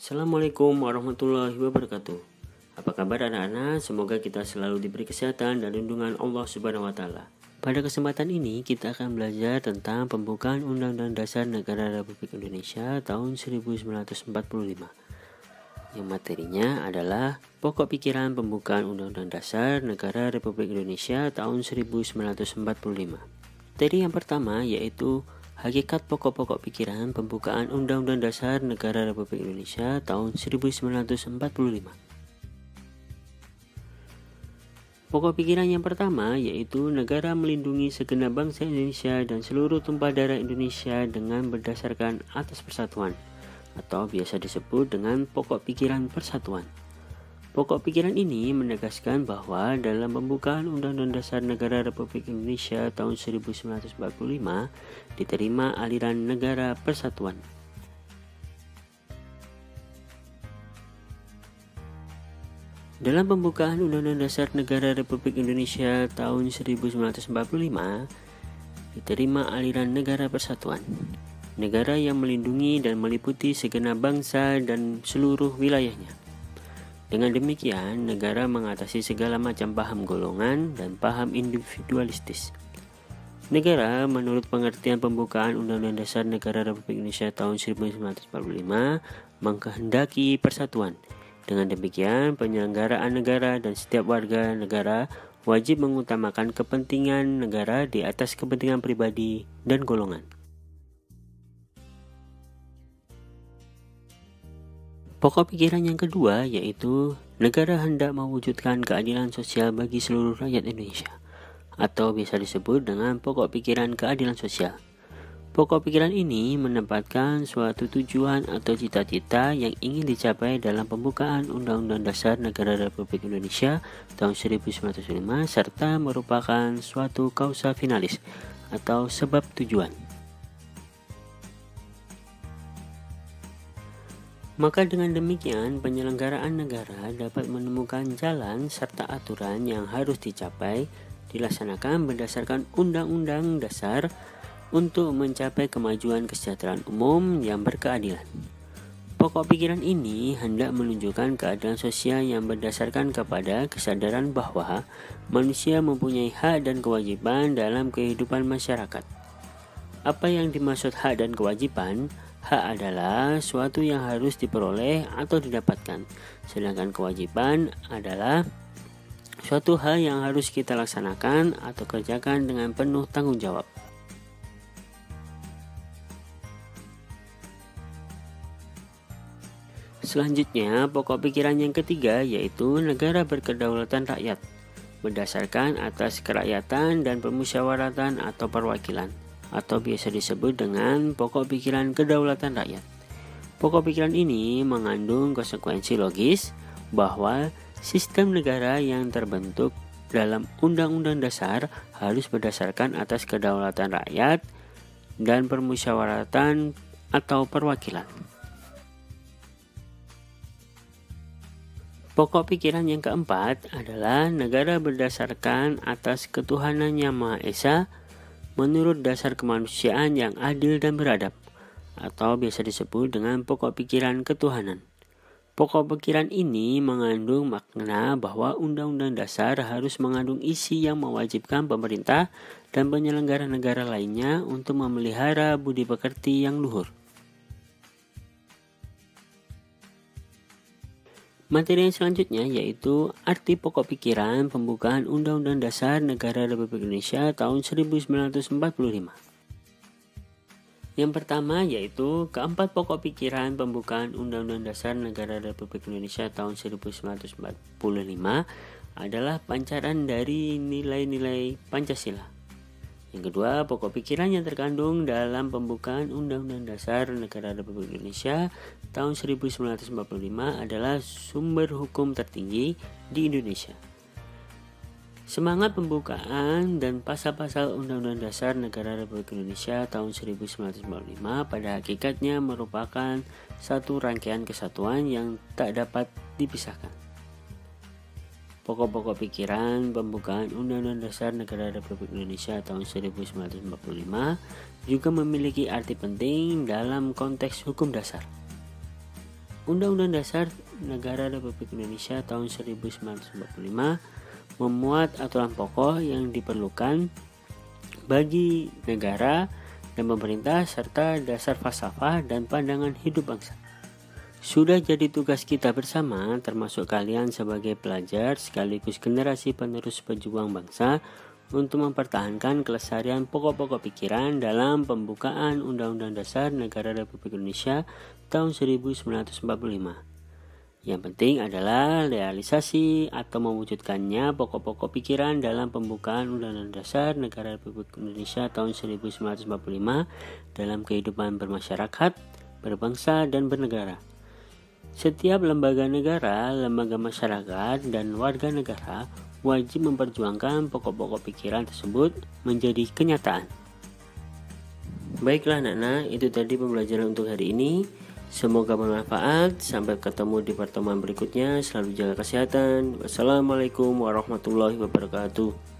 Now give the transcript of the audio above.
Assalamualaikum warahmatullahi wabarakatuh. Apa kabar anak-anak? Semoga kita selalu diberi kesehatan dan lindungan Allah Subhanahu wa taala. Pada kesempatan ini kita akan belajar tentang pembukaan Undang-Undang Dasar Negara Republik Indonesia tahun 1945. Yang materinya adalah pokok pikiran pembukaan Undang-Undang Dasar Negara Republik Indonesia tahun 1945. Materi yang pertama yaitu hakikat pokok-pokok pikiran pembukaan Undang-Undang Dasar Negara Republik Indonesia tahun 1945. Pokok pikiran yang pertama yaitu negara melindungi segenap bangsa Indonesia dan seluruh tumpah darah Indonesia dengan berdasarkan atas persatuan, atau biasa disebut dengan pokok pikiran persatuan. Pokok pikiran ini menegaskan bahwa dalam pembukaan Undang-Undang Dasar Negara Republik Indonesia tahun 1945 diterima aliran negara persatuan. Dalam pembukaan Undang-Undang Dasar Negara Republik Indonesia tahun 1945 diterima aliran negara persatuan, negara yang melindungi dan meliputi segenap bangsa dan seluruh wilayahnya. Dengan demikian, negara mengatasi segala macam paham golongan dan paham individualistis. Negara, menurut pengertian pembukaan Undang-Undang Dasar Negara Republik Indonesia tahun 1945, mengkehendaki persatuan. Dengan demikian, penyelenggaraan negara dan setiap warga negara wajib mengutamakan kepentingan negara di atas kepentingan pribadi dan golongan. Pokok pikiran yang kedua yaitu negara hendak mewujudkan keadilan sosial bagi seluruh rakyat Indonesia, atau biasa disebut dengan pokok pikiran keadilan sosial. Pokok pikiran ini menempatkan suatu tujuan atau cita-cita yang ingin dicapai dalam pembukaan Undang-Undang Dasar Negara Republik Indonesia tahun 1945 serta merupakan suatu causa finalis atau sebab tujuan. Maka dengan demikian, penyelenggaraan negara dapat menemukan jalan serta aturan yang harus dicapai dilaksanakan berdasarkan Undang-Undang Dasar untuk mencapai kemajuan kesejahteraan umum yang berkeadilan. Pokok pikiran ini hendak menunjukkan keadilan sosial yang berdasarkan kepada kesadaran bahwa manusia mempunyai hak dan kewajiban dalam kehidupan masyarakat. Apa yang dimaksud hak dan kewajiban? Hak adalah suatu yang harus diperoleh atau didapatkan, sedangkan kewajiban adalah suatu hal yang harus kita laksanakan atau kerjakan dengan penuh tanggung jawab. Selanjutnya, pokok pikiran yang ketiga yaitu negara berkedaulatan rakyat, berdasarkan atas kerakyatan dan permusyawaratan atau perwakilan, atau biasa disebut dengan pokok pikiran kedaulatan rakyat. Pokok pikiran ini mengandung konsekuensi logis bahwa sistem negara yang terbentuk dalam Undang-Undang Dasar harus berdasarkan atas kedaulatan rakyat dan permusyawaratan atau perwakilan. Pokok pikiran yang keempat adalah negara berdasarkan atas ketuhanan yang Maha Esa menurut dasar kemanusiaan yang adil dan beradab, atau biasa disebut dengan pokok pikiran ketuhanan. Pokok pikiran ini mengandung makna bahwa Undang-Undang Dasar harus mengandung isi yang mewajibkan pemerintah dan penyelenggara negara lainnya untuk memelihara budi pekerti yang luhur. Materi yang selanjutnya yaitu arti pokok pikiran pembukaan Undang-Undang Dasar Negara Republik Indonesia tahun 1945. Yang pertama yaitu keempat pokok pikiran pembukaan Undang-Undang Dasar Negara Republik Indonesia tahun 1945 adalah pancaran dari nilai-nilai Pancasila. Yang kedua, pokok pikiran yang terkandung dalam pembukaan Undang-Undang Dasar Negara Republik Indonesia tahun 1945 adalah sumber hukum tertinggi di Indonesia. Semangat pembukaan dan pasal-pasal Undang-Undang Dasar Negara Republik Indonesia tahun 1945 pada hakikatnya merupakan satu rangkaian kesatuan yang tak dapat dipisahkan. Pokok-pokok pikiran pembukaan Undang-Undang Dasar Negara Republik Indonesia tahun 1945 juga memiliki arti penting dalam konteks hukum dasar. Undang-Undang Dasar Negara Republik Indonesia tahun 1945 memuat aturan pokok yang diperlukan bagi negara dan pemerintah serta dasar falsafah dan pandangan hidup bangsa. Sudah jadi tugas kita bersama, termasuk kalian sebagai pelajar sekaligus generasi penerus pejuang bangsa, untuk mempertahankan kelestarian pokok-pokok pikiran dalam pembukaan Undang-Undang Dasar Negara Republik Indonesia tahun 1945. Yang penting adalah realisasi atau mewujudkannya pokok-pokok pikiran dalam pembukaan Undang-Undang Dasar Negara Republik Indonesia tahun 1945 dalam kehidupan bermasyarakat, berbangsa, dan bernegara. Setiap lembaga negara, lembaga masyarakat, dan warga negara wajib memperjuangkan pokok-pokok pikiran tersebut menjadi kenyataan. Baiklah anak-anak, itu tadi pembelajaran untuk hari ini. Semoga bermanfaat. Sampai ketemu di pertemuan berikutnya. Selalu jaga kesehatan. Wassalamualaikum warahmatullahi wabarakatuh.